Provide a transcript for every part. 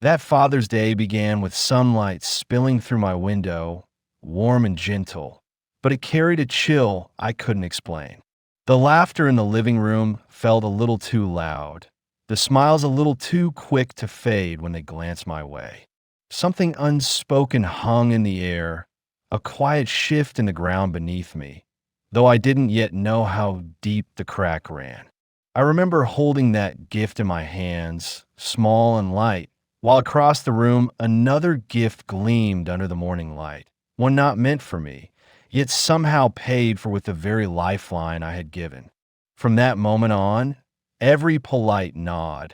That Father's Day began with sunlight spilling through my window, warm and gentle, but it carried a chill I couldn't explain. The laughter in the living room felt a little too loud, the smiles a little too quick to fade when they glanced my way. Something unspoken hung in the air, a quiet shift in the ground beneath me, though I didn't yet know how deep the crack ran. I remember holding that gift in my hands, small and light, while across the room another gift gleamed under the morning light, one not meant for me, yet somehow paid for with the very lifeline I had given. From that moment on, every polite nod,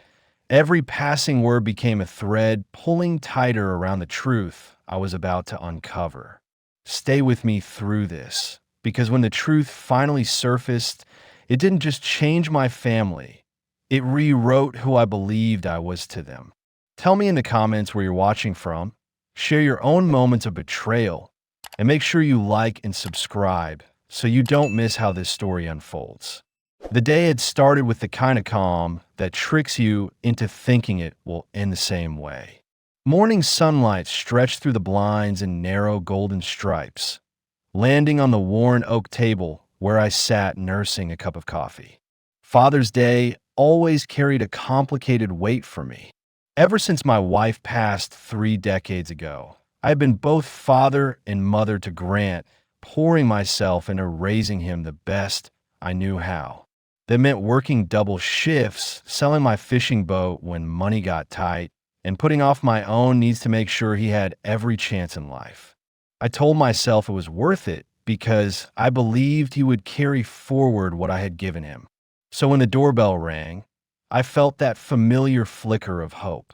every passing word became a thread pulling tighter around the truth I was about to uncover. Stay with me through this, because when the truth finally surfaced, it didn't just change my family, it rewrote who I believed I was to them. Tell me in the comments where you're watching from, share your own moments of betrayal, and make sure you like and subscribe so you don't miss how this story unfolds. The day had started with the kind of calm that tricks you into thinking it will end the same way. Morning sunlight stretched through the blinds in narrow golden stripes, landing on the worn oak table where I sat nursing a cup of coffee. Father's Day always carried a complicated weight for me. Ever since my wife passed 3 decades ago, I have been both father and mother to Grant, pouring myself into raising him the best I knew how. That meant working double shifts, selling my fishing boat when money got tight, and putting off my own needs to make sure he had every chance in life. I told myself it was worth it because I believed he would carry forward what I had given him. So when the doorbell rang, I felt that familiar flicker of hope.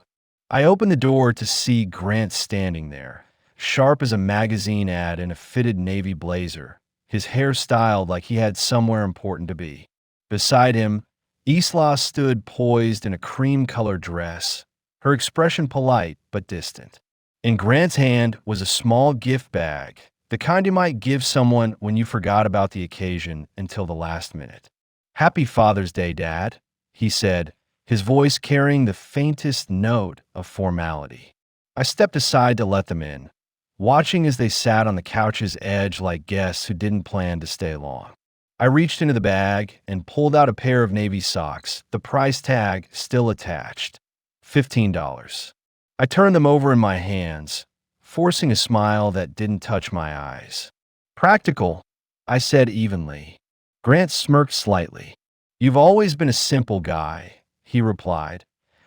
I opened the door to see Grant standing there, sharp as a magazine ad in a fitted navy blazer, his hair styled like he had somewhere important to be. Beside him, Isla stood poised in a cream-colored dress, her expression polite but distant. In Grant's hand was a small gift bag, the kind you might give someone when you forgot about the occasion until the last minute. "Happy Father's Day, Dad," he said, his voice carrying the faintest note of formality. I stepped aside to let them in, watching as they sat on the couch's edge like guests who didn't plan to stay long. I reached into the bag and pulled out a pair of navy socks, the price tag still attached, $15. I turned them over in my hands, forcing a smile that didn't touch my eyes. "Practical," I said evenly. Grant smirked slightly. "You've always been a simple guy," he replied,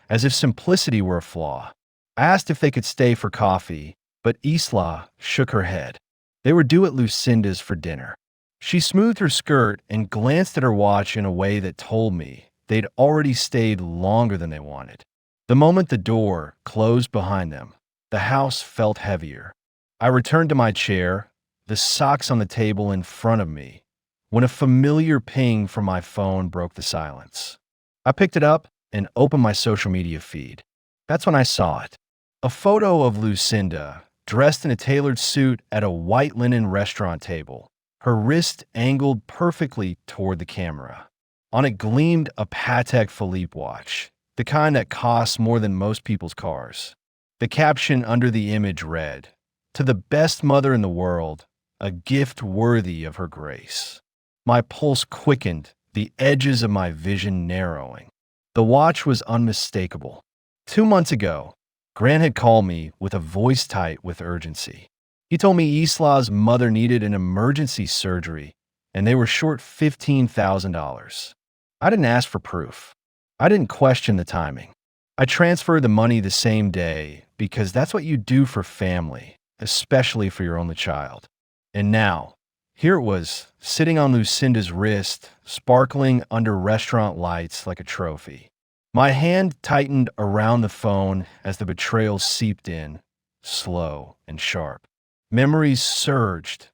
as if simplicity were a flaw. I asked if they could stay for coffee, but Isla shook her head. They were due at Lucinda's for dinner. She smoothed her skirt and glanced at her watch in a way that told me they'd already stayed longer than they wanted. The moment the door closed behind them, the house felt heavier. I returned to my chair, the socks on the table in front of me, when a familiar ping from my phone broke the silence. I picked it up and opened my social media feed. That's when I saw it. A photo of Lucinda, dressed in a tailored suit at a white linen restaurant table, her wrist angled perfectly toward the camera. On it gleamed a Patek Philippe watch, the kind that costs more than most people's cars. The caption under the image read, "To the best mother in the world, a gift worthy of her grace." My pulse quickened, the edges of my vision narrowing. The watch was unmistakable. 2 months ago, Grant had called me with a voice tight with urgency. He told me Isla's mother needed an emergency surgery, and they were short $15,000. I didn't ask for proof. I didn't question the timing. I transferred the money the same day because that's what you do for family, especially for your only child. And now, here it was, sitting on Lucinda's wrist, sparkling under restaurant lights like a trophy. My hand tightened around the phone as the betrayal seeped in, slow and sharp. Memories surged.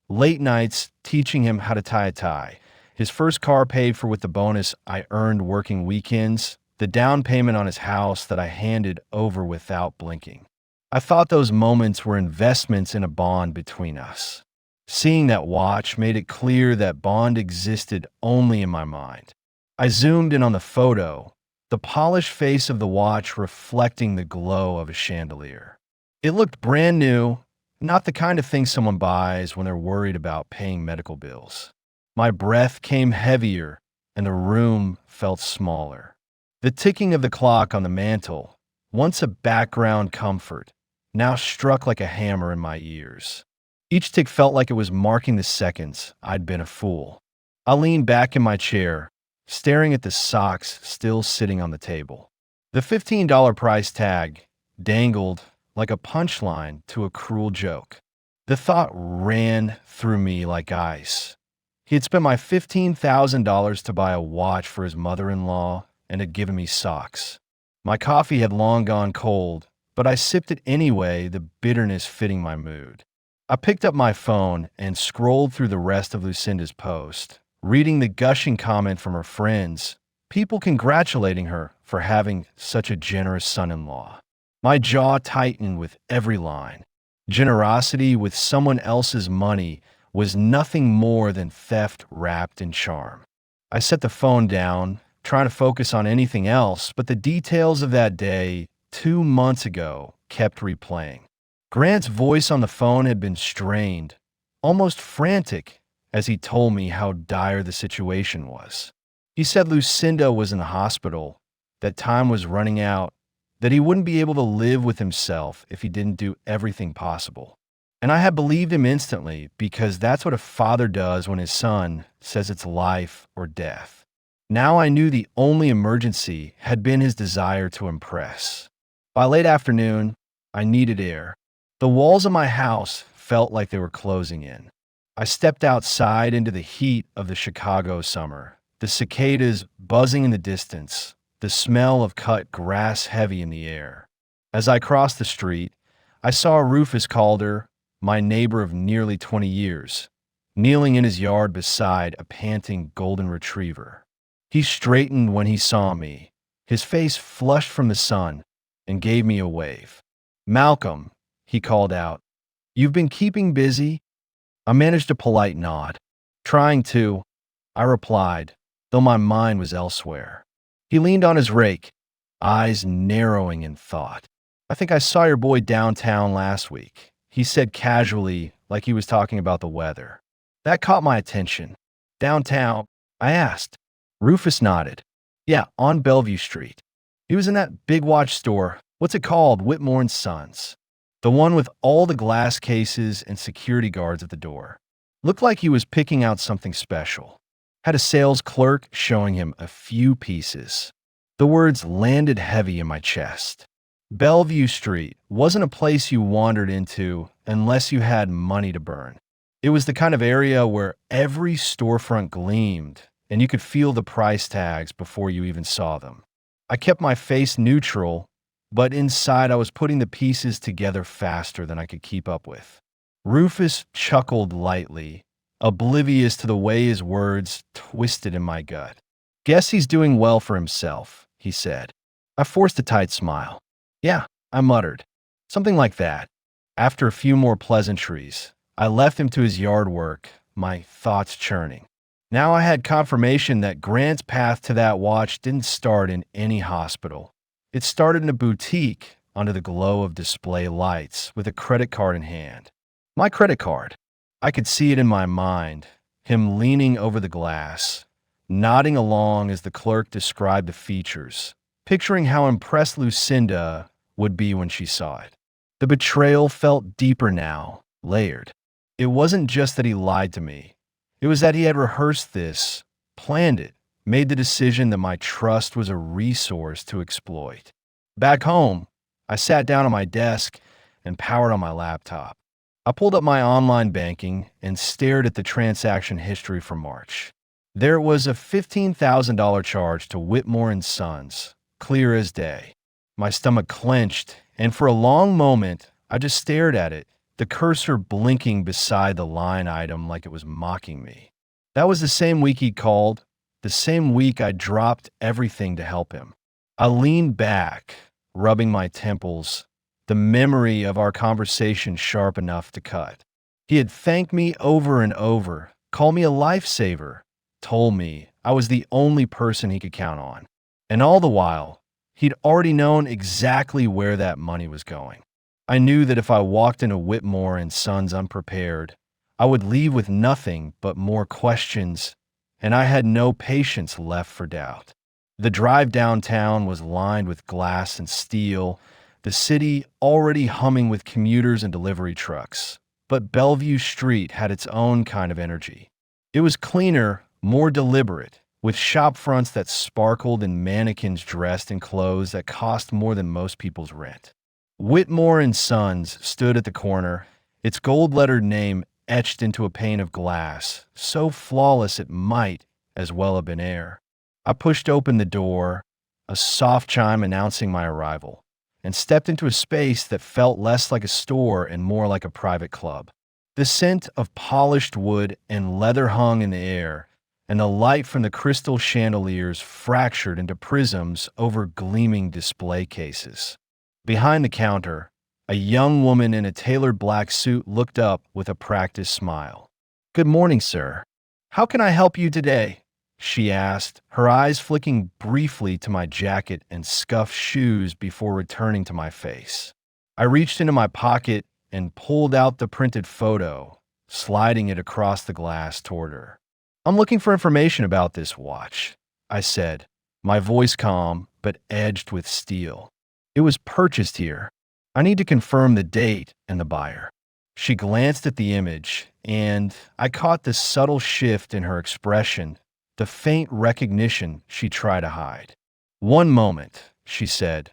Late nights teaching him how to tie a tie. His first car paid for with the bonus I earned working weekends. The down payment on his house that I handed over without blinking. I thought those moments were investments in a bond between us. Seeing that watch made it clear that bond existed only in my mind. I zoomed in on the photo, the polished face of the watch reflecting the glow of a chandelier. It looked brand new, not the kind of thing someone buys when they're worried about paying medical bills. My breath came heavier, and the room felt smaller. The ticking of the clock on the mantel, once a background comfort, now struck like a hammer in my ears. Each tick felt like it was marking the seconds I'd been a fool. I leaned back in my chair, staring at the socks still sitting on the table. The $15 price tag dangled like a punchline to a cruel joke. The thought ran through me like ice. He had spent my $15,000 to buy a watch for his mother-in-law and had given me socks. My coffee had long gone cold, but I sipped it anyway, the bitterness fitting my mood. I picked up my phone and scrolled through the rest of Lucinda's post, reading the gushing comment from her friends, people congratulating her for having such a generous son-in-law. My jaw tightened with every line. Generosity with someone else's money was nothing more than theft wrapped in charm. I set the phone down, trying to focus on anything else, but the details of that day 2 months ago kept replaying. Grant's voice on the phone had been strained, almost frantic, as he told me how dire the situation was. He said Lucinda was in the hospital, that time was running out, that he wouldn't be able to live with himself if he didn't do everything possible. And I had believed him instantly because that's what a father does when his son says it's life or death. Now I knew the only emergency had been his desire to impress. By late afternoon, I needed air. The walls of my house felt like they were closing in. I stepped outside into the heat of the Chicago summer, the cicadas buzzing in the distance, the smell of cut grass heavy in the air. As I crossed the street, I saw Rufus Calder, my neighbor of nearly 20 years, kneeling in his yard beside a panting golden retriever. He straightened when he saw me, his face flushed from the sun, and gave me a wave. "Malcolm," he called out, "you've been keeping busy?" I managed a polite nod. "Trying to," I replied, though my mind was elsewhere. He leaned on his rake, eyes narrowing in thought. "I think I saw your boy downtown last week," he said casually, like he was talking about the weather. That caught my attention. "Downtown?" I asked. Rufus nodded. "Yeah, on Bellevue Street. He was in that big watch store. What's it called? Whitmore and Sons. The one with all the glass cases and security guards at the door. Looked like he was picking out something special. Had a sales clerk showing him a few pieces." The words landed heavy in my chest. Bellevue Street wasn't a place you wandered into unless you had money to burn. It was the kind of area where every storefront gleamed, and you could feel the price tags before you even saw them. I kept my face neutral, but inside I was putting the pieces together faster than I could keep up with. Rufus chuckled lightly, oblivious to the way his words twisted in my gut. "Guess he's doing well for himself," he said. I forced a tight smile. "Yeah," I muttered. Something like that. After a few more pleasantries, I left him to his yard work, my thoughts churning. Now I had confirmation that Grant's path to that watch didn't start in any hospital. It started in a boutique under the glow of display lights with a credit card in hand. My credit card. I could see it in my mind, him leaning over the glass, nodding along as the clerk described the features, picturing how impressed Lucinda would be when she saw it. The betrayal felt deeper now, layered. It wasn't just that he lied to me. It was that he had rehearsed this, planned it, made the decision that my trust was a resource to exploit. Back home, I sat down on my desk and powered on my laptop. I pulled up my online banking and stared at the transaction history for March. There was a $15,000 charge to Whitmore and Sons, clear as day. My stomach clenched, and for a long moment, I just stared at it, the cursor blinking beside the line item like it was mocking me. That was the same week he called, the same week I dropped everything to help him. I leaned back, rubbing my temples, the memory of our conversation sharp enough to cut. He had thanked me over and over, called me a lifesaver, told me I was the only person he could count on. And all the while, he'd already known exactly where that money was going. I knew that if I walked into Whitmore and Sons unprepared, I would leave with nothing but more questions, and I had no patience left for doubt. The drive downtown was lined with glass and steel, the city already humming with commuters and delivery trucks. But Bellevue Street had its own kind of energy. It was cleaner, more deliberate, with shop fronts that sparkled and mannequins dressed in clothes that cost more than most people's rent. Whitmore and Sons stood at the corner, its gold-lettered name etched into a pane of glass, so flawless it might as well have been air. I pushed open the door, a soft chime announcing my arrival, and stepped into a space that felt less like a store and more like a private club. The scent of polished wood and leather hung in the air, and the light from the crystal chandeliers fractured into prisms over gleaming display cases. Behind the counter, a young woman in a tailored black suit looked up with a practiced smile. "Good morning, sir. How can I help you today?" she asked, her eyes flicking briefly to my jacket and scuffed shoes before returning to my face. I reached into my pocket and pulled out the printed photo, sliding it across the glass toward her. "I'm looking for information about this watch," I said, my voice calm but edged with steel. "It was purchased here. I need to confirm the date and the buyer." She glanced at the image, and I caught the subtle shift in her expression, the faint recognition she tried to hide. "One moment," she said,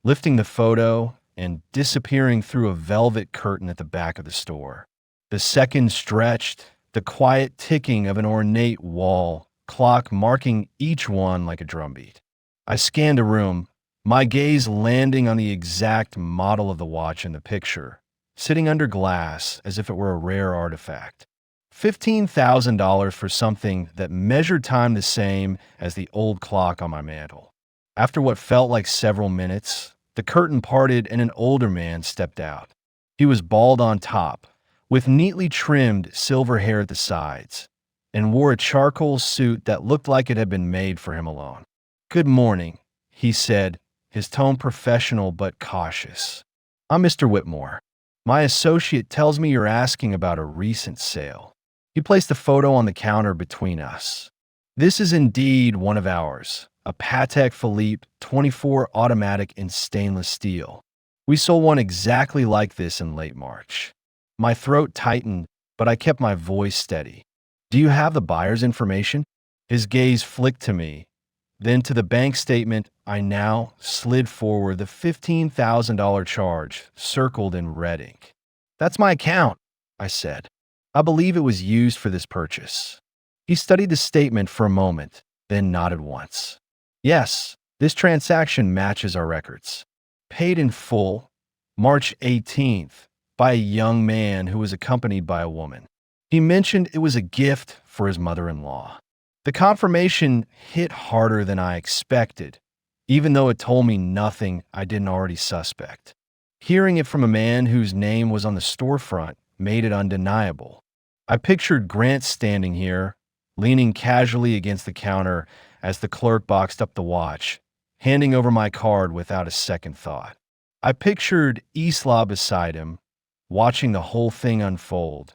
lifting the photo and disappearing through a velvet curtain at the back of the store. The seconds stretched, the quiet ticking of an ornate wall clock marking each one like a drumbeat. I scanned the room, my gaze landing on the exact model of the watch in the picture, sitting under glass as if it were a rare artifact. $15,000 for something that measured time the same as the old clock on my mantel. After what felt like several minutes, the curtain parted and an older man stepped out. He was bald on top, with neatly trimmed silver hair at the sides, and wore a charcoal suit that looked like it had been made for him alone. "Good morning," he said, his tone professional but cautious. "I'm Mr. Whitmore. My associate tells me you're asking about a recent sale." He placed the photo on the counter between us. "This is indeed one of ours, a Patek Philippe 24 automatic in stainless steel. We sold one exactly like this in late March." My throat tightened, but I kept my voice steady. "Do you have the buyer's information?" His gaze flicked to me, then to the bank statement. I now slid forward the $15,000 charge, circled in red ink. "That's my account," I said. "I believe it was used for this purchase." He studied the statement for a moment, then nodded once. "Yes, this transaction matches our records. Paid in full, March 18th, by a young man who was accompanied by a woman. He mentioned it was a gift for his mother-in-law." The confirmation hit harder than I expected, even though it told me nothing I didn't already suspect. Hearing it from a man whose name was on the storefront made it undeniable. I pictured Grant standing here, leaning casually against the counter as the clerk boxed up the watch, handing over my card without a second thought. I pictured Isla beside him, watching the whole thing unfold,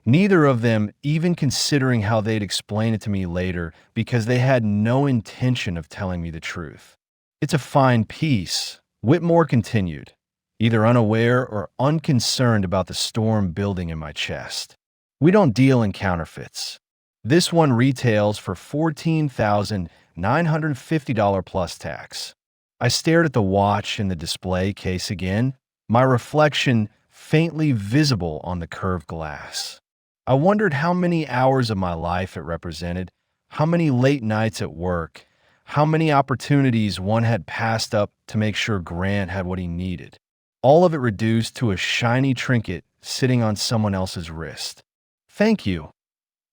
neither of them even considering how they'd explain it to me later because they had no intention of telling me the truth. "It's a fine piece," Whitmore continued, either unaware or unconcerned about the storm building in my chest. "We don't deal in counterfeits. This one retails for $14,950 plus tax." I stared at the watch in the display case again, my reflection faintly visible on the curved glass. I wondered how many hours of my life it represented, how many late nights at work, how many opportunities one had passed up to make sure Grant had what he needed. All of it reduced to a shiny trinket sitting on someone else's wrist. "Thank you,"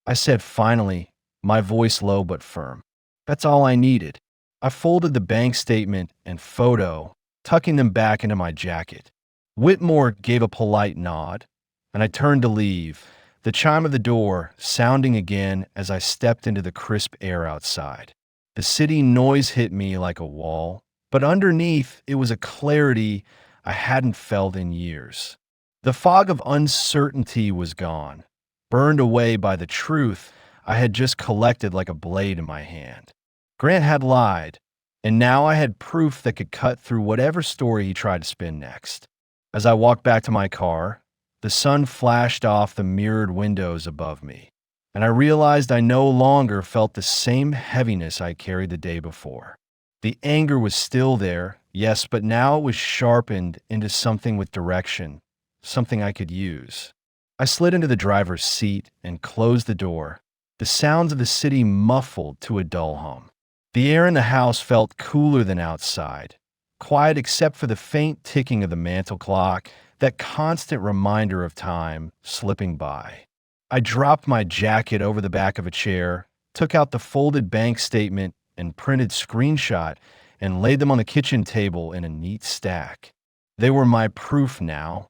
I said finally, my voice low but firm. "That's all I needed." I folded the bank statement and photo, tucking them back into my jacket. Whitmore gave a polite nod, and I turned to leave, the chime of the door sounding again as I stepped into the crisp air outside. The city noise hit me like a wall, but underneath it was a clarity I hadn't felt in years. The fog of uncertainty was gone, burned away by the truth I had just collected like a blade in my hand. Grant had lied, and now I had proof that could cut through whatever story he tried to spin next. As I walked back to my car, the sun flashed off the mirrored windows above me, and I realized I no longer felt the same heaviness I carried the day before. The anger was still there, yes, but now it was sharpened into something with direction, something I could use. I slid into the driver's seat and closed the door, the sounds of the city muffled to a dull hum. The air in the house felt cooler than outside, quiet except for the faint ticking of the mantel clock, that constant reminder of time slipping by. I dropped my jacket over the back of a chair, took out the folded bank statement and printed screenshot, and laid them on the kitchen table in a neat stack. They were my proof now,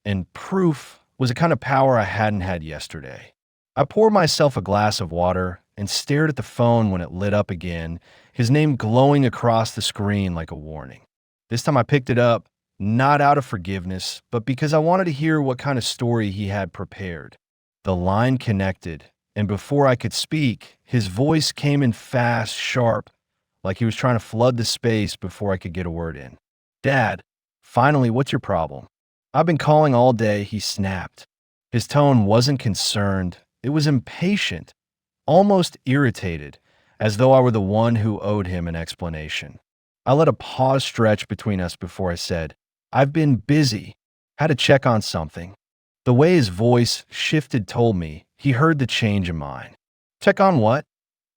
and proof was a kind of power I hadn't had yesterday. I poured myself a glass of water and stared at the phone when it lit up again, his name glowing across the screen like a warning. This time I picked it up, not out of forgiveness, but because I wanted to hear what kind of story he had prepared. The line connected, and before I could speak, his voice came in fast, sharp, like he was trying to flood the space before I could get a word in. "Dad, finally, what's your problem?" "I've been calling all day," he snapped. His tone wasn't concerned, it was impatient, almost irritated, as though I were the one who owed him an explanation. I let a pause stretch between us before I said, "I've been busy. Had to check on something." The way his voice shifted told me he heard the change in mine. "Check on what?"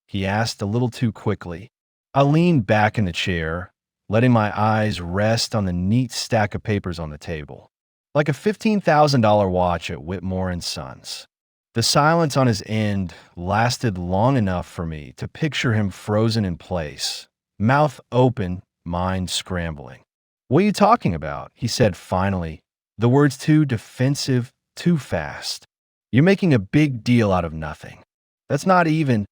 he asked a little too quickly. I leaned back in the chair, letting my eyes rest on the neat stack of papers on the table, like a $15,000 watch at Whitmore and Sons. The silence on his end lasted long enough for me to picture him frozen in place, mouth open, mind scrambling. "What are you talking about?" he said finally, the words too defensive, too fast. "You're making a big deal out of nothing. That's not even—"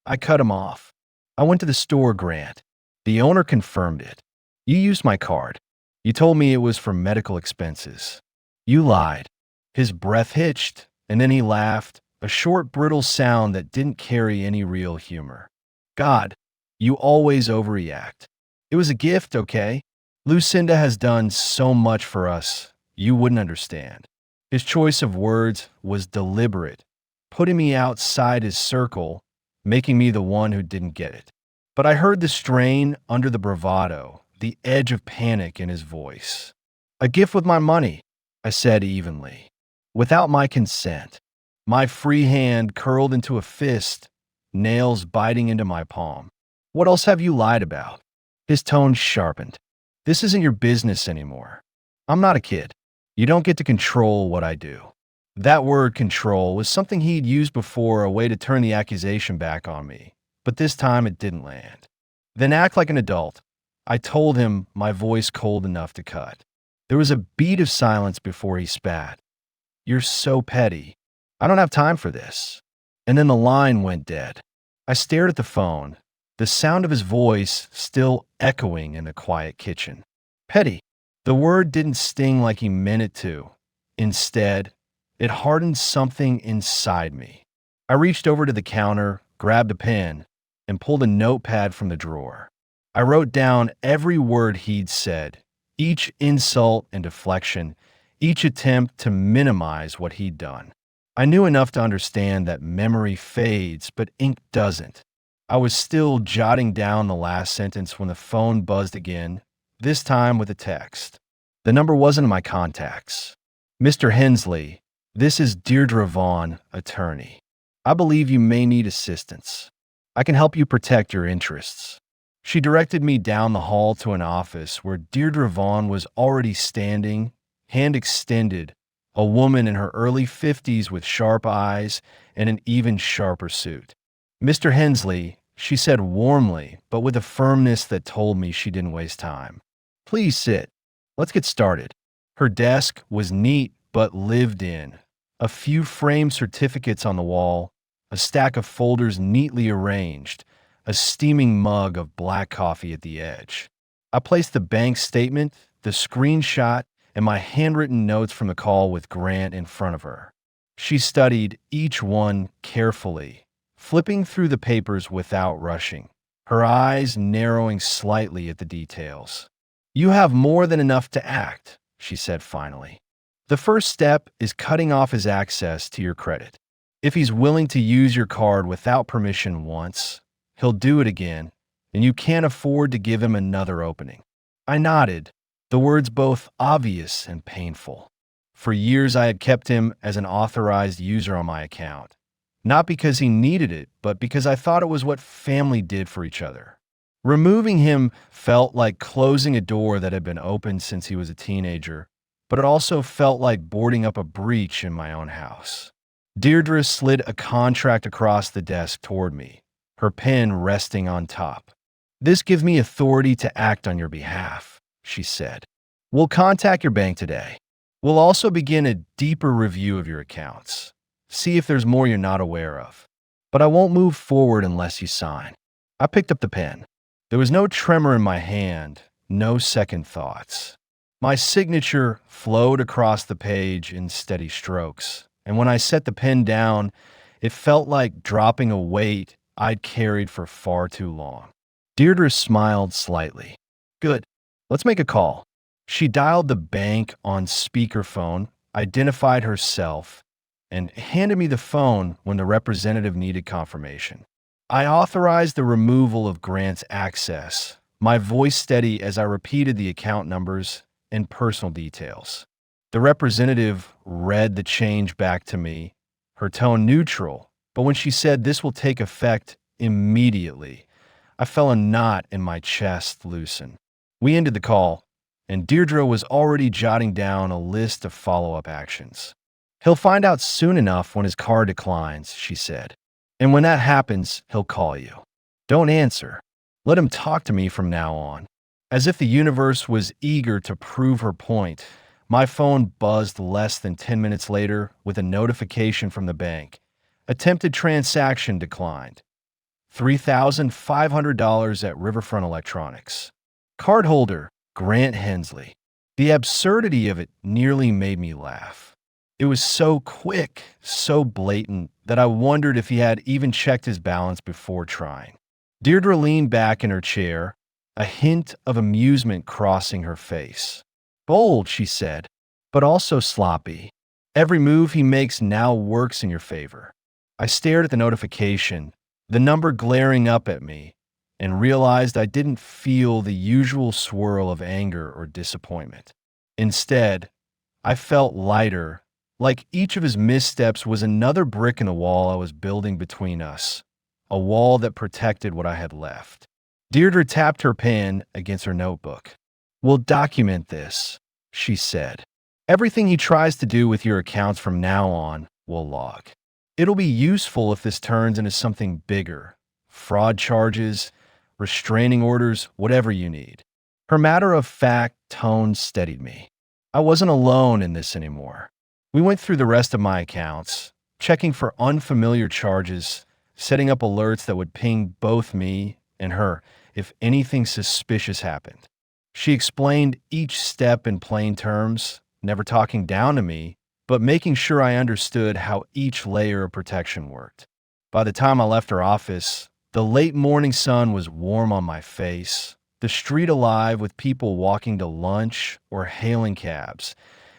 I cut him off. "I went to the store, Grant. The owner confirmed it. You used my card. You told me it was for medical expenses. You lied." His breath hitched, and then he laughed, a short, brittle sound that didn't carry any real humor. "God, you always overreact. It was a gift, okay? Lucinda has done so much for us, you wouldn't understand." His choice of words was deliberate, putting me outside his circle, making me the one who didn't get it. But I heard the strain under the bravado, the edge of panic in his voice. "A gift with my money," I said evenly. "Without my consent." My free hand curled into a fist, nails biting into my palm. "What else have you lied about?" His tone sharpened. "This isn't your business anymore. I'm not a kid. You don't get to control what I do." That word control was something he'd used before, a way to turn the accusation back on me, but this time it didn't land. "Then act like an adult," I told him, my voice cold enough to cut. There was a beat of silence before he spat. "You're so petty. I don't have time for this." And then the line went dead. I stared at the phone, the sound of his voice still echoing in the quiet kitchen. Petty. The word didn't sting like he meant it to. Instead, it hardened something inside me. I reached over to the counter, grabbed a pen, and pulled a notepad from the drawer. I wrote down every word he'd said, each insult and deflection, each attempt to minimize what he'd done. I knew enough to understand that memory fades, but ink doesn't. I was still jotting down the last sentence when the phone buzzed again, this time with a text. The number wasn't in my contacts. "Mr. Hensley, this is Deirdre Vaughn, attorney. I believe you may need assistance. I can help you protect your interests." She directed me down the hall to an office where Deirdre Vaughn was already standing, hand extended, a woman in her early 50s with sharp eyes and an even sharper suit. "Mr. Hensley," she said warmly, but with a firmness that told me she didn't waste time. "Please sit. Let's get started." Her desk was neat but lived in. A few framed certificates on the wall, a stack of folders neatly arranged, a steaming mug of black coffee at the edge. I placed the bank statement, the screenshot, and my handwritten notes from the call with Grant in front of her. She studied each one carefully, flipping through the papers without rushing, her eyes narrowing slightly at the details. "You have more than enough to act," she said finally. "The first step is cutting off his access to your credit. If he's willing to use your card without permission once, he'll do it again, and you can't afford to give him another opening." I nodded, the words both obvious and painful. For years I had kept him as an authorized user on my account, not because he needed it, but because I thought it was what family did for each other. Removing him felt like closing a door that had been open since he was a teenager, but it also felt like boarding up a breach in my own house. Deirdre slid a contract across the desk toward me, her pen resting on top. "This gives me authority to act on your behalf," she said. "We'll contact your bank today. We'll also begin a deeper review of your accounts. See if there's more you're not aware of. But I won't move forward unless you sign." I picked up the pen. There was no tremor in my hand, no second thoughts. My signature flowed across the page in steady strokes, and when I set the pen down, it felt like dropping a weight I'd carried for far too long. Deirdre smiled slightly. "Good. Let's make a call." She dialed the bank on speakerphone, identified herself, and handed me the phone when the representative needed confirmation. I authorized the removal of Grant's access, my voice steady as I repeated the account numbers and personal details. The representative read the change back to me, her tone neutral, but when she said this will take effect immediately, I felt a knot in my chest loosen. We ended the call, and Deirdre was already jotting down a list of follow-up actions. "He'll find out soon enough when his card declines," she said. "And when that happens, he'll call you. Don't answer. Let him talk to me from now on." As if the universe was eager to prove her point, my phone buzzed less than 10 minutes later with a notification from the bank. Attempted transaction declined. $3,500 at Riverfront Electronics. Cardholder, Grant Hensley. The absurdity of it nearly made me laugh. It was so quick, so blatant, that I wondered if he had even checked his balance before trying. Deirdre leaned back in her chair, a hint of amusement crossing her face. "Bold," she said, "but also sloppy. Every move he makes now works in your favor." I stared at the notification, the number glaring up at me, and realized I didn't feel the usual swirl of anger or disappointment. Instead, I felt lighter, like each of his missteps was another brick in the wall I was building between us, a wall that protected what I had left. Deirdre tapped her pen against her notebook. "We'll document this," she said. "Everything he tries to do with your accounts from now on, we'll log. It'll be useful if this turns into something bigger. Fraud charges, restraining orders, whatever you need." Her matter-of-fact tone steadied me. I wasn't alone in this anymore. We went through the rest of my accounts, checking for unfamiliar charges, setting up alerts that would ping both me and her if anything suspicious happened. She explained each step in plain terms, never talking down to me, but making sure I understood how each layer of protection worked. By the time I left her office, the late morning sun was warm on my face, the street alive with people walking to lunch or hailing cabs,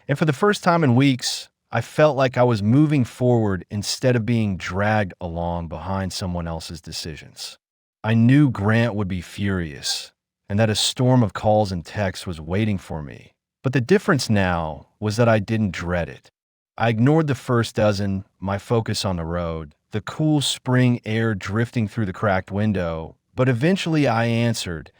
and for the first time in weeks, I felt like I was moving forward instead of being dragged along behind someone else's decisions. I knew Grant would be furious, and that a storm of calls and texts was waiting for me, but the difference now was that I didn't dread it. I ignored the first dozen, my focus on the road, the cool spring air drifting through the cracked window, but eventually I answered,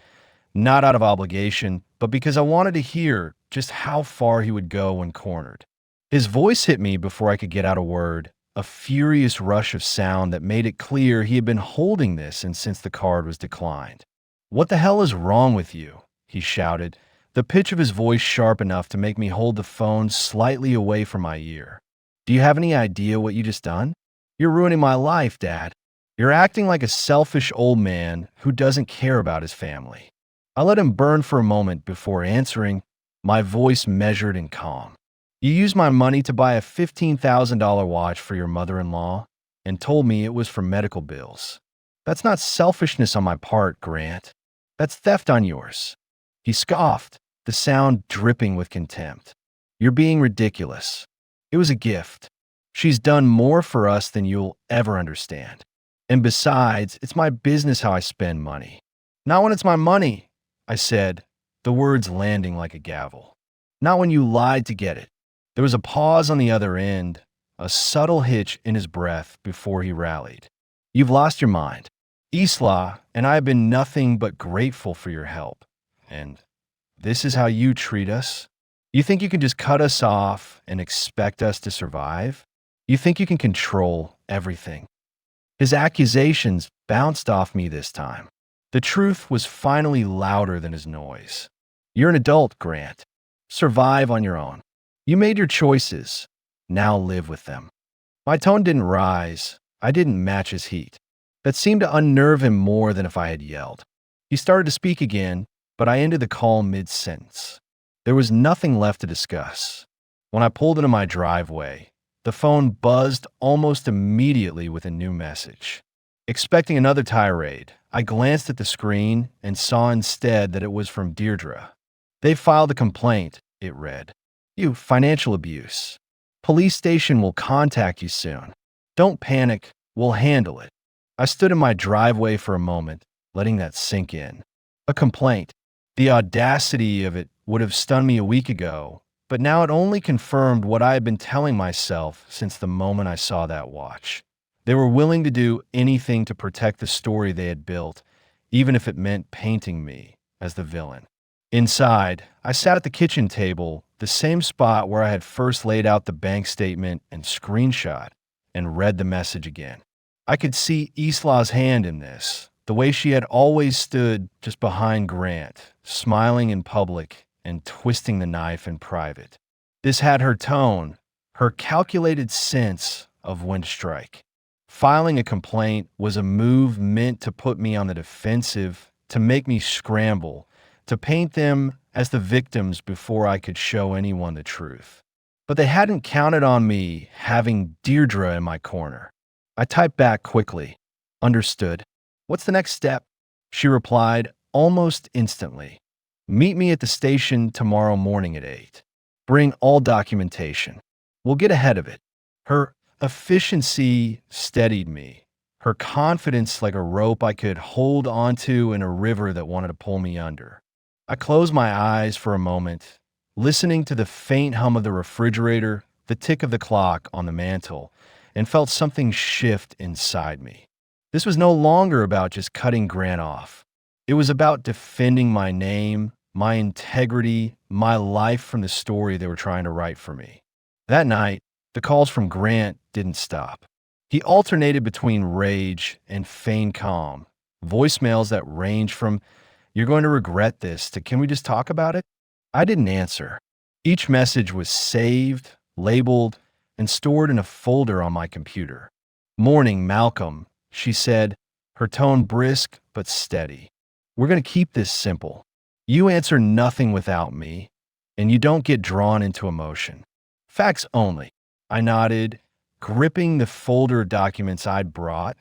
not out of obligation, but because I wanted to hear just how far he would go when cornered. His voice hit me before I could get out a word, a furious rush of sound that made it clear he had been holding this and since the card was declined. "What the hell is wrong with you?" he shouted, the pitch of his voice sharp enough to make me hold the phone slightly away from my ear. "Do you have any idea what you just done? You're ruining my life, Dad. You're acting like a selfish old man who doesn't care about his family. I let him burn for a moment before answering, my voice measured and calm. You used my money to buy a $15,000 watch for your mother-in-law and told me it was for medical bills. That's not selfishness on my part, Grant. That's theft on yours. He scoffed, the sound dripping with contempt. You're being ridiculous. It was a gift. She's done more for us than you'll ever understand. And besides, it's my business how I spend money. Not when it's my money, I said, the words landing like a gavel. Not when you lied to get it. There was a pause on the other end, a subtle hitch in his breath before he rallied. You've lost your mind. Isla and I have been nothing but grateful for your help. And this is how you treat us? You think you can just cut us off and expect us to survive? You think you can control everything? His accusations bounced off me this time. The truth was finally louder than his noise. You're an adult, Grant. Survive on your own. You made your choices. Now live with them. My tone didn't rise. I didn't match his heat. That seemed to unnerve him more than if I had yelled. He started to speak again, but I ended the call mid-sentence. There was nothing left to discuss. When I pulled into my driveway, the phone buzzed almost immediately with a new message. Expecting another tirade, I glanced at the screen and saw instead that it was from Deirdre. They filed a complaint, it read. You, financial abuse. Police station will contact you soon. Don't panic, we'll handle it. I stood in my driveway for a moment, letting that sink in. A complaint. The audacity of it would have stunned me a week ago, but now it only confirmed what I had been telling myself since the moment I saw that watch. They were willing to do anything to protect the story they had built, even if it meant painting me as the villain. Inside, I sat at the kitchen table, the same spot where I had first laid out the bank statement and screenshot, and read the message again. I could see Isla's hand in this, the way she had always stood just behind Grant, smiling in public and twisting the knife in private. This had her tone, her calculated sense of when to strike. Filing a complaint was a move meant to put me on the defensive, to make me scramble, to paint them as the victims before I could show anyone the truth. But they hadn't counted on me having Deirdre in my corner. I typed back quickly. Understood. What's the next step? She replied almost instantly. Meet me at the station tomorrow morning at 8. Bring all documentation. We'll get ahead of it. Her efficiency steadied me. Her confidence like a rope I could hold onto in a river that wanted to pull me under. I closed my eyes for a moment, listening to the faint hum of the refrigerator, the tick of the clock on the mantel, and felt something shift inside me. This was no longer about just cutting Grant off. It was about defending my name, my integrity, my life from the story they were trying to write for me. That night, the calls from Grant didn't stop. He alternated between rage and feigned calm, voicemails that ranged from, "You're going to regret this," to, "Can we just talk about it?" I didn't answer. Each message was saved, labeled, and stored in a folder on my computer. "Morning, Malcolm," she said, her tone brisk but steady. "We're going to keep this simple. You answer nothing without me, and you don't get drawn into emotion. Facts only." I nodded, gripping the folder of documents I'd brought,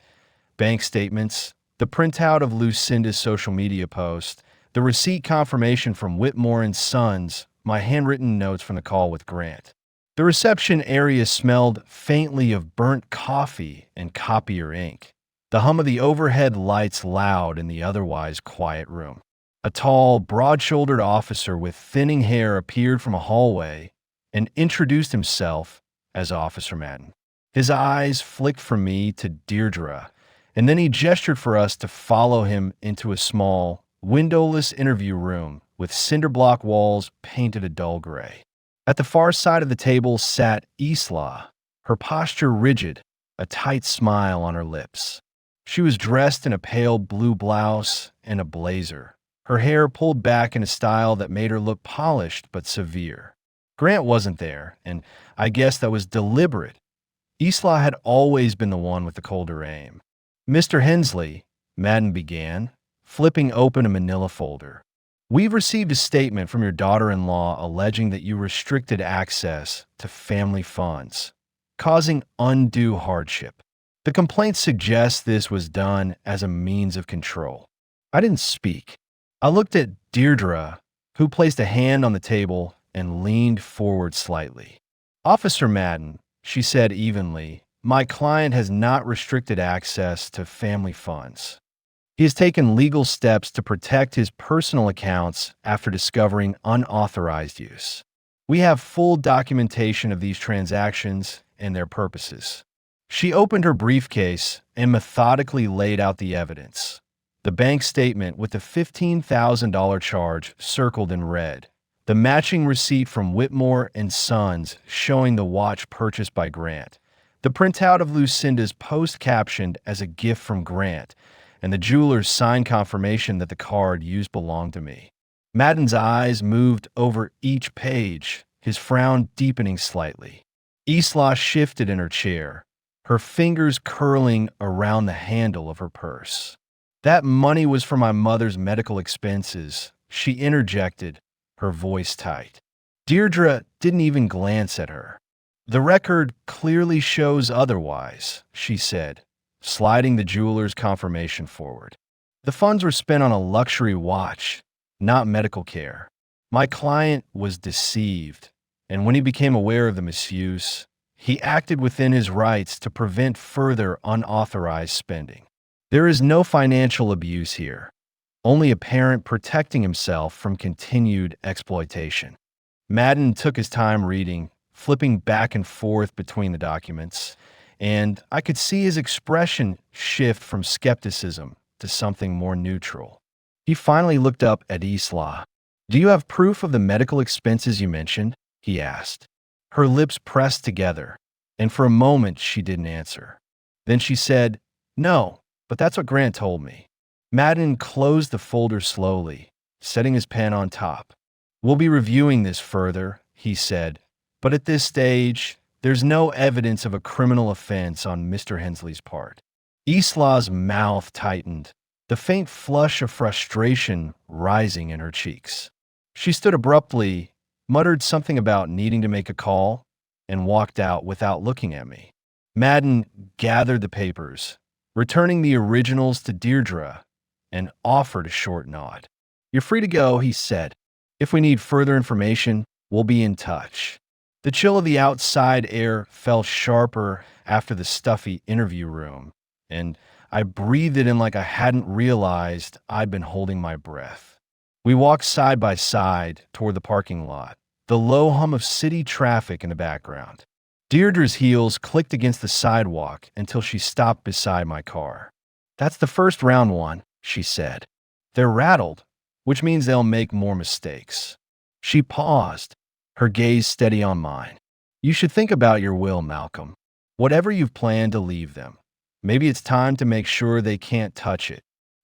bank statements, the printout of Lucinda's social media post, the receipt confirmation from Whitmore and Sons, my handwritten notes from the call with Grant. The reception area smelled faintly of burnt coffee and copier ink. The hum of the overhead lights loud in the otherwise quiet room. A tall, broad-shouldered officer with thinning hair appeared from a hallway and introduced himself as Officer Madden. His eyes flicked from me to Deirdre, and then he gestured for us to follow him into a small, windowless interview room with cinder block walls painted a dull gray. At the far side of the table sat Isla, her posture rigid, a tight smile on her lips. She was dressed in a pale blue blouse and a blazer, her hair pulled back in a style that made her look polished but severe. Grant wasn't there, and I guess that was deliberate. Isla had always been the one with the colder aim. Mr. Hensley, Madden began, flipping open a manila folder. We've received a statement from your daughter-in-law alleging that you restricted access to family funds, causing undue hardship. The complaint suggests this was done as a means of control. I didn't speak. I looked at Deirdre, who placed a hand on the table and leaned forward slightly. Officer Madden, she said evenly, my client has not restricted access to family funds. He has taken legal steps to protect his personal accounts after discovering unauthorized use. We have full documentation of these transactions and their purposes. She opened her briefcase and methodically laid out the evidence. The bank statement with the $15,000 charge circled in red. The matching receipt from Whitmore and Sons showing the watch purchased by Grant. The printout of Lucinda's post captioned as a gift from Grant, and the jeweler's signed confirmation that the card used belonged to me. Madden's eyes moved over each page, his frown deepening slightly. Isla shifted in her chair, her fingers curling around the handle of her purse. That money was for my mother's medical expenses, she interjected, her voice tight. Deirdre didn't even glance at her. The record clearly shows otherwise, she said, sliding the jeweler's confirmation forward. The funds were spent on a luxury watch, not medical care. My client was deceived, and when he became aware of the misuse, he acted within his rights to prevent further unauthorized spending. There is no financial abuse here, only a parent protecting himself from continued exploitation. Madden took his time reading, flipping back and forth between the documents, and I could see his expression shift from skepticism to something more neutral. He finally looked up at Isla. Do you have proof of the medical expenses you mentioned? He asked. Her lips pressed together, and for a moment she didn't answer. Then she said, No, but that's what Grant told me. Madden closed the folder slowly, setting his pen on top. We'll be reviewing this further, he said, but at this stage, there's no evidence of a criminal offense on Mr. Hensley's part. Isla's mouth tightened, the faint flush of frustration rising in her cheeks. She stood abruptly, muttered something about needing to make a call, and walked out without looking at me. Madden gathered the papers, returning the originals to Deirdre, and offered a short nod. You're free to go, he said. If we need further information, we'll be in touch. The chill of the outside air fell sharper after the stuffy interview room, and I breathed it in like I hadn't realized I'd been holding my breath. We walked side by side toward the parking lot, the low hum of city traffic in the background. Deirdre's heels clicked against the sidewalk until she stopped beside my car. That's the first round one, she said. They're rattled, which means they'll make more mistakes. She paused, her gaze steady on mine. You should think about your will, Malcolm. Whatever you've planned to leave them, maybe it's time to make sure they can't touch it.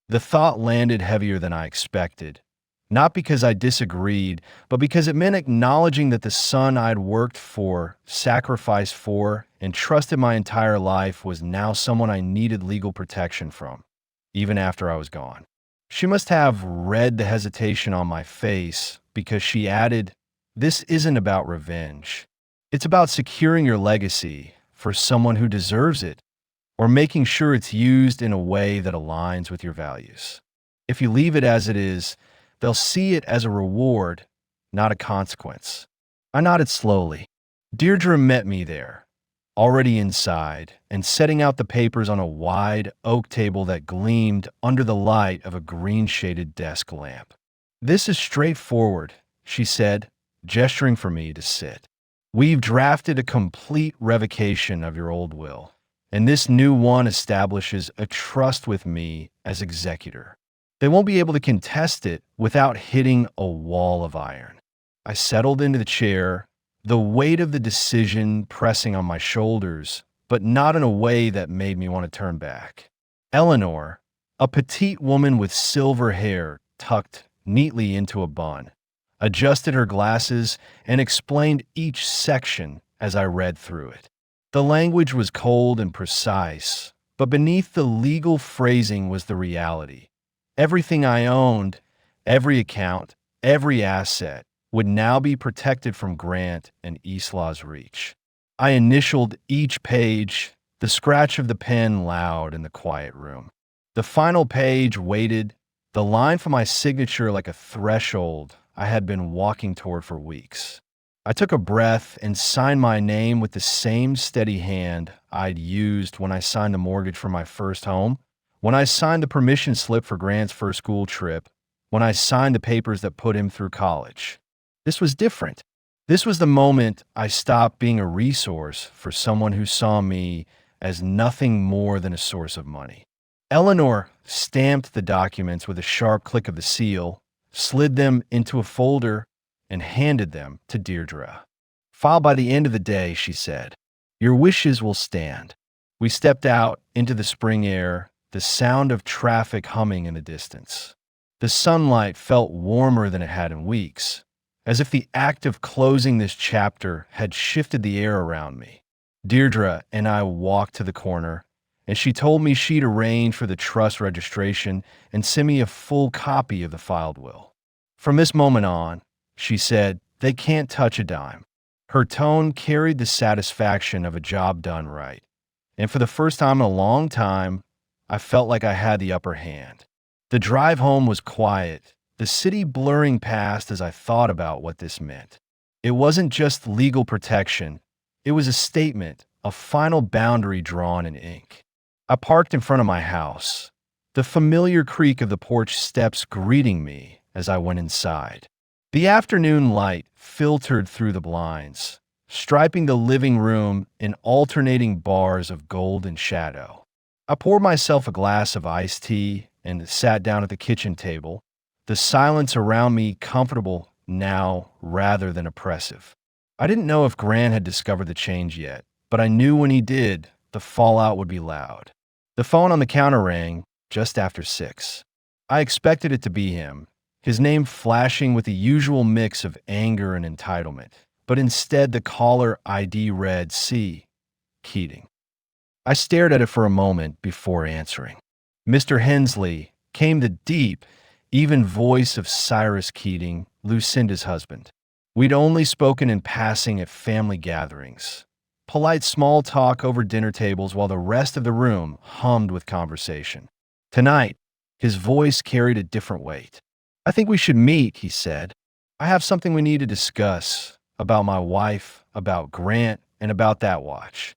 The thought landed heavier than I expected. Not because I disagreed, but because it meant acknowledging that the son I'd worked for, sacrificed for, and trusted my entire life was now someone I needed legal protection from, even after I was gone. She must have read the hesitation on my face because she added, This isn't about revenge. It's about securing your legacy for someone who deserves it, or making sure it's used in a way that aligns with your values. If you leave it as it is, they'll see it as a reward, not a consequence. I nodded slowly. Deirdre met me there, already inside, and setting out the papers on a wide oak table that gleamed under the light of a green-shaded desk lamp. This is straightforward, she said, gesturing for me to sit. We've drafted a complete revocation of your old will, and this new one establishes a trust with me as executor. They won't be able to contest it without hitting a wall of iron. I settled into the chair, the weight of the decision pressing on my shoulders, but not in a way that made me want to turn back. Eleanor, a petite woman with silver hair tucked neatly into a bun, adjusted her glasses and explained each section as I read through it. The language was cold and precise, But beneath the legal phrasing was the reality. Everything I owned, every account, every asset, would now be protected from Grant and Islaw's reach. I initialed each page, the scratch of the pen loud in the quiet room. The final page waited, the line for my signature like a threshold I had been walking toward for weeks. I took a breath and signed my name with the same steady hand I'd used when I signed the mortgage for my first home, when I signed the permission slip for Grant's first school trip, when I signed the papers that put him through college. This was different. This was the moment I stopped being a resource for someone who saw me as nothing more than a source of money. Eleanor stamped the documents with a sharp click of the seal, slid them into a folder, and handed them to Deirdre. "File by the end of the day," she said. "Your wishes will stand." We stepped out into the spring air, the sound of traffic humming in the distance. The sunlight felt warmer than it had in weeks, as if the act of closing this chapter had shifted the air around me. Deirdre and I walked to the corner, and she told me she'd arrange for the trust registration and send me a full copy of the filed will. From this moment on, she said, they can't touch a dime. Her tone carried the satisfaction of a job done right, and for the first time in a long time, I felt like I had the upper hand. The drive home was quiet, the city blurring past as I thought about what this meant. It wasn't just legal protection, it was a statement, a final boundary drawn in ink. I parked in front of my house, the familiar creak of the porch steps greeting me as I went inside. The afternoon light filtered through the blinds, striping the living room in alternating bars of golden shadow. I poured myself a glass of iced tea and sat down at the kitchen table, the silence around me comfortable now rather than oppressive. I didn't know if Grant had discovered the change yet, but I knew when he did, the fallout would be loud. The phone on the counter rang just after 6. I expected it to be him, his name flashing with the usual mix of anger and entitlement, but instead the caller ID read C. Keating. I stared at it for a moment before answering. "Mr. Hensley," came the deep, even voice of Cyrus Keating, Lucinda's husband. We'd only spoken in passing at family gatherings. Polite small talk over dinner tables while the rest of the room hummed with conversation. Tonight, his voice carried a different weight. "I think we should meet," he said. "I have something we need to discuss about my wife, about Grant, and about that watch."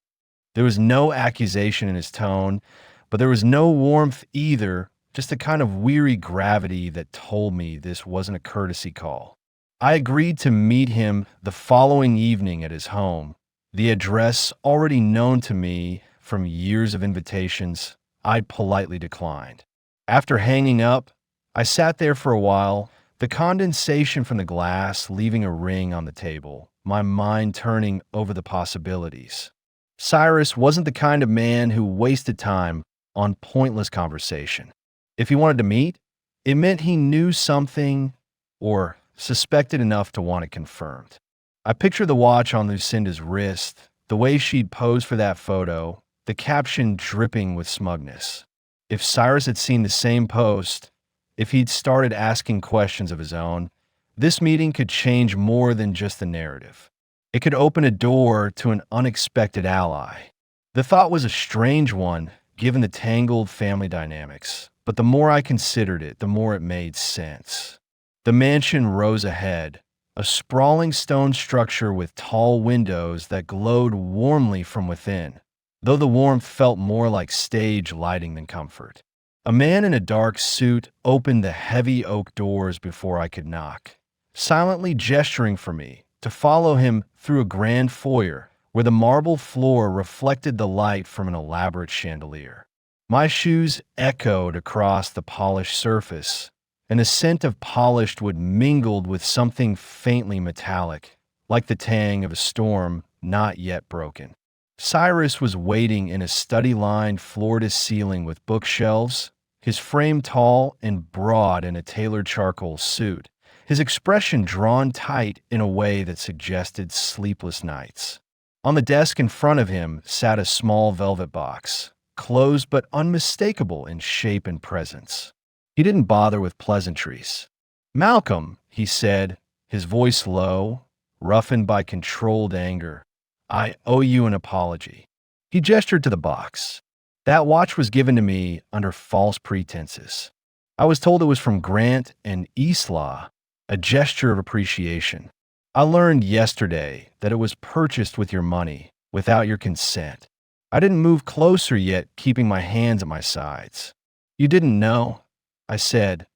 There was no accusation in his tone, but there was no warmth either, just a kind of weary gravity that told me this wasn't a courtesy call. I agreed to meet him the following evening at his home, the address already known to me from years of invitations I'd politely declined. After hanging up, I sat there for a while, the condensation from the glass leaving a ring on the table, my mind turning over the possibilities. Cyrus wasn't the kind of man who wasted time on pointless conversation. If he wanted to meet, it meant he knew something or suspected enough to want it confirmed. I pictured the watch on Lucinda's wrist, the way she'd posed for that photo, the caption dripping with smugness. If Cyrus had seen the same post, if he'd started asking questions of his own, this meeting could change more than just the narrative. It could open a door to an unexpected ally. The thought was a strange one, given the tangled family dynamics, but the more I considered it, the more it made sense. The mansion rose ahead, a sprawling stone structure with tall windows that glowed warmly from within, though the warmth felt more like stage lighting than comfort. A man in a dark suit opened the heavy oak doors before I could knock, silently gesturing for me to follow him through a grand foyer where the marble floor reflected the light from an elaborate chandelier. My shoes echoed across the polished surface, and a scent of polished wood mingled with something faintly metallic, like the tang of a storm not yet broken. Cyrus was waiting in a study-lined floor-to-ceiling with bookshelves, his frame tall and broad in a tailored charcoal suit, his expression drawn tight in a way that suggested sleepless nights. On the desk in front of him sat a small velvet box, closed but unmistakable in shape and presence. He didn't bother with pleasantries. "Malcolm," he said, his voice low, roughened by controlled anger, "I owe you an apology." He gestured to the box. "That watch was given to me under false pretenses. I was told it was from Grant and Isla, a gesture of appreciation. I learned yesterday that it was purchased with your money, without your consent. I didn't move closer yet, keeping my hands at my sides." "You didn't know?" I said,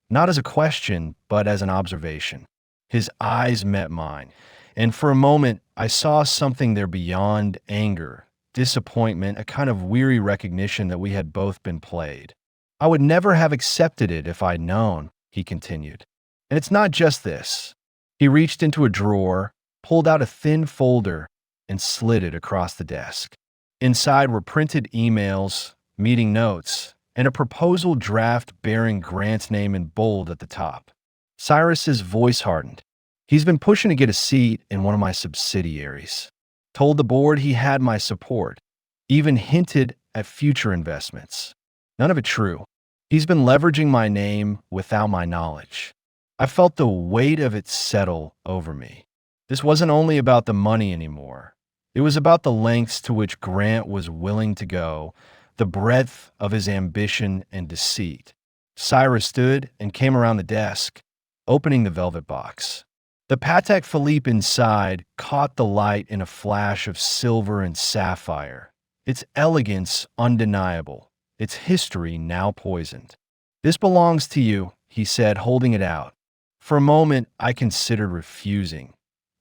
not as a question, but as an observation. His eyes met mine, and for a moment I saw something there beyond anger, disappointment, a kind of weary recognition that we had both been played. "I would never have accepted it if I'd known," he continued. "And it's not just this." He reached into a drawer, pulled out a thin folder, and slid it across the desk. Inside were printed emails, meeting notes, and a proposal draft bearing Grant's name in bold at the top. Cyrus's voice hardened. "He's been pushing to get a seat in one of my subsidiaries. Told the board he had my support. Even hinted at future investments. None of it true. He's been leveraging my name without my knowledge." I felt the weight of it settle over me. This wasn't only about the money anymore. It was about the lengths to which Grant was willing to go, the breadth of his ambition and deceit. Cyrus stood and came around the desk, opening the velvet box. The Patek Philippe inside caught the light in a flash of silver and sapphire, its elegance undeniable, its history now poisoned. "This belongs to you," he said, holding it out. For a moment, I considered refusing,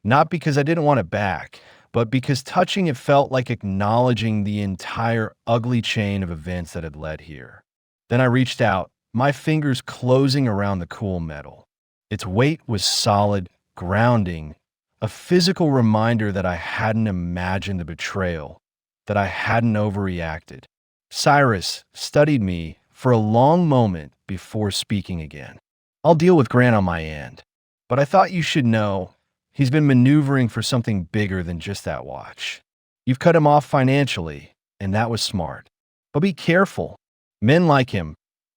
not because I didn't want it back, but because touching it felt like acknowledging the entire ugly chain of events that had led here. Then I reached out, my fingers closing around the cool metal. Its weight was solid, grounding, a physical reminder that I hadn't imagined the betrayal, that I hadn't overreacted. Cyrus studied me for a long moment before speaking again. "I'll deal with Grant on my end, but I thought you should know he's been maneuvering for something bigger than just that watch. You've cut him off financially, and that was smart. But be careful. Men like him,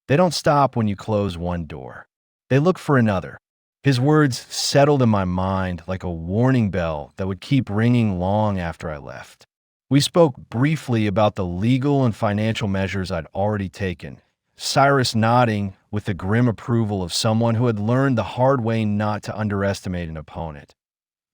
they don't stop when you close one door. They look for another." His words settled in my mind like a warning bell that would keep ringing long after I left. We spoke briefly about the legal and financial measures I'd already taken, Cyrus nodding with the grim approval of someone who had learned the hard way not to underestimate an opponent,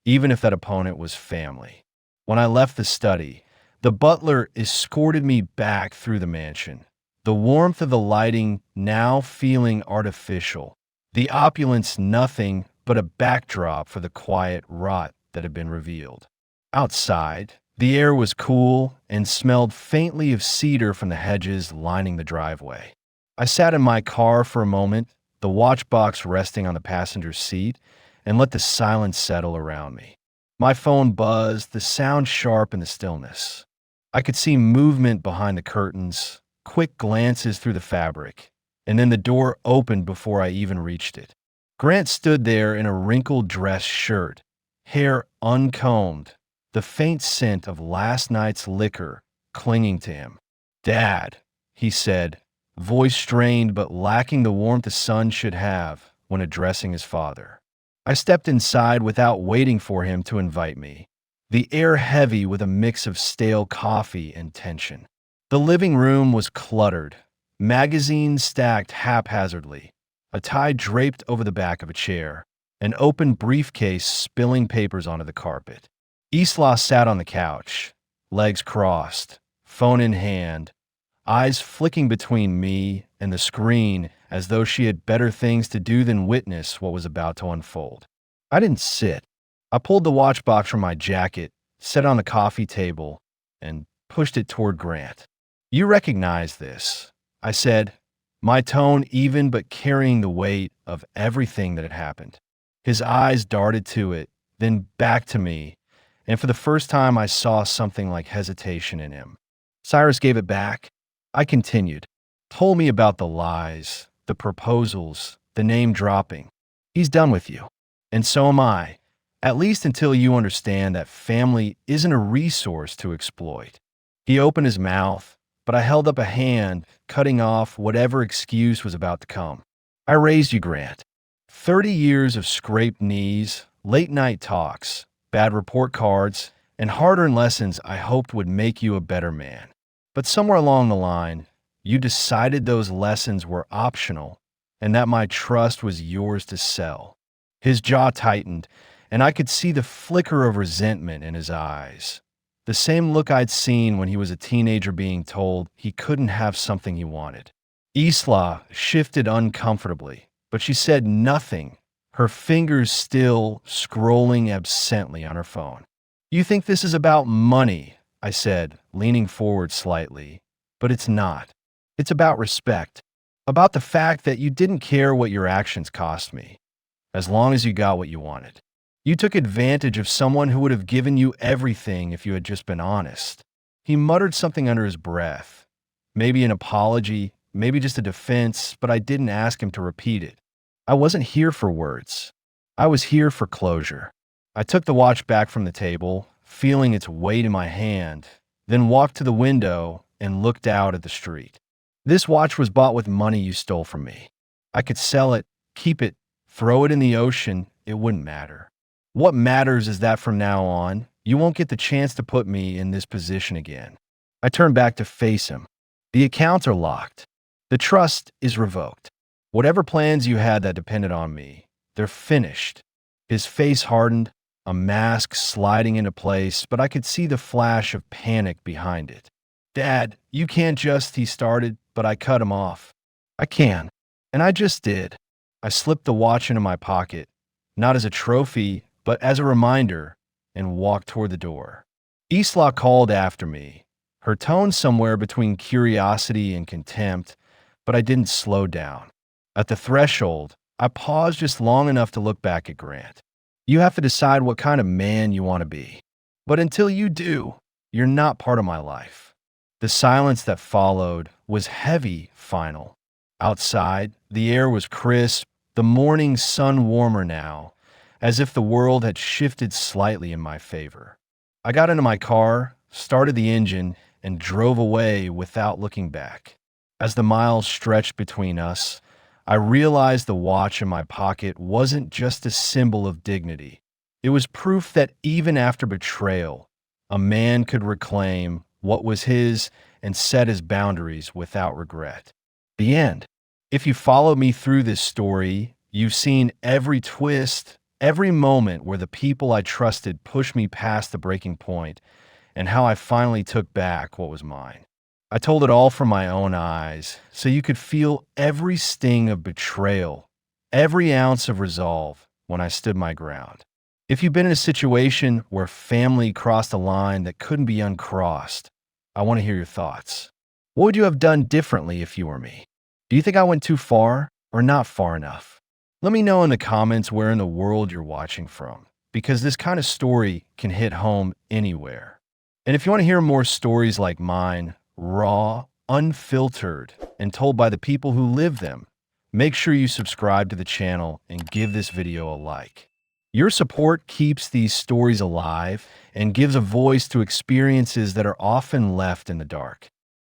even if that opponent was family. When I left the study, the butler escorted me back through the mansion, the warmth of the lighting now feeling artificial, the opulence nothing but a backdrop for the quiet rot that had been revealed. Outside, the air was cool and smelled faintly of cedar from the hedges lining the driveway. I sat in my car for a moment, the watch box resting on the passenger seat, and let the silence settle around me. My phone buzzed, the sound sharp in the stillness. I could see movement behind the curtains, quick glances through the fabric, and then the door opened before I even reached it. Grant stood there in a wrinkled dress shirt, hair uncombed, the faint scent of last night's liquor clinging to him. "Dad," he said, voice strained but lacking the warmth a son should have when addressing his father. I stepped inside without waiting for him to invite me, the air heavy with a mix of stale coffee and tension. The living room was cluttered, magazines stacked haphazardly, a tie draped over the back of a chair, an open briefcase spilling papers onto the carpet. Isla sat on the couch, legs crossed, phone in hand, eyes flicking between me and the screen as though she had better things to do than witness what was about to unfold. I didn't sit. I pulled the watch box from my jacket, set it on the coffee table, and pushed it toward Grant. "You recognize this," I said, my tone even but carrying the weight of everything that had happened. His eyes darted to it, then back to me, and for the first time I saw something like hesitation in him. Cyrus gave it back. I continued. "Told me about the lies, the proposals, the name dropping. He's done with you. And so am I, at least until you understand that family isn't a resource to exploit." He opened his mouth, but I held up a hand, cutting off whatever excuse was about to come. I raised you, Grant. 30 years of scraped knees, late night talks, bad report cards, and hard-earned lessons I hoped would make you a better man. But somewhere along the line, you decided those lessons were optional and that my trust was yours to sell. His jaw tightened, and I could see the flicker of resentment in his eyes. The same look I'd seen when he was a teenager being told he couldn't have something he wanted. Isla shifted uncomfortably, but she said nothing, her fingers still scrolling absently on her phone. You think this is about money, I said, leaning forward slightly. But it's not. It's about respect. About the fact that you didn't care what your actions cost me, as long as you got what you wanted. You took advantage of someone who would have given you everything if you had just been honest. He muttered something under his breath. Maybe an apology, maybe just a defense, but I didn't ask him to repeat it. I wasn't here for words. I was here for closure. I took the watch back from the table, feeling its weight in my hand, then walked to the window and looked out at the street. This watch was bought with money you stole from me. I could sell it, keep it, throw it in the ocean, it wouldn't matter. What matters is that from now on, you won't get the chance to put me in this position again. I turned back to face him. The accounts are locked. The trust is revoked. Whatever plans you had that depended on me, they're finished. His face hardened, a mask sliding into place, but I could see the flash of panic behind it. Dad, you can't just, he started, but I cut him off. I can, and I just did. I slipped the watch into my pocket, not as a trophy, but as a reminder, and walked toward the door. Isla called after me, her tone somewhere between curiosity and contempt, but I didn't slow down. At the threshold, I paused just long enough to look back at Grant. You have to decide what kind of man you want to be. But until you do, you're not part of my life. The silence that followed was heavy, final. Outside, the air was crisp, the morning sun warmer now, as if the world had shifted slightly in my favor. I got into my car, started the engine, and drove away without looking back. As the miles stretched between us, I realized the watch in my pocket wasn't just a symbol of dignity. It was proof that even after betrayal, a man could reclaim what was his and set his boundaries without regret. The end. If you follow me through this story, you've seen every twist, every moment where the people I trusted pushed me past the breaking point, and how I finally took back what was mine. I told it all from my own eyes, so you could feel every sting of betrayal, every ounce of resolve when I stood my ground. If you've been in a situation where family crossed a line that couldn't be uncrossed, I want to hear your thoughts. What would you have done differently if you were me? Do you think I went too far or not far enough? Let me know in the comments where in the world you're watching from, because this kind of story can hit home anywhere. And if you want to hear more stories like mine, raw, unfiltered, and told by the people who live them, make sure you subscribe to the channel and give this video a like. Your support keeps these stories alive and gives a voice to experiences that are often left in the dark.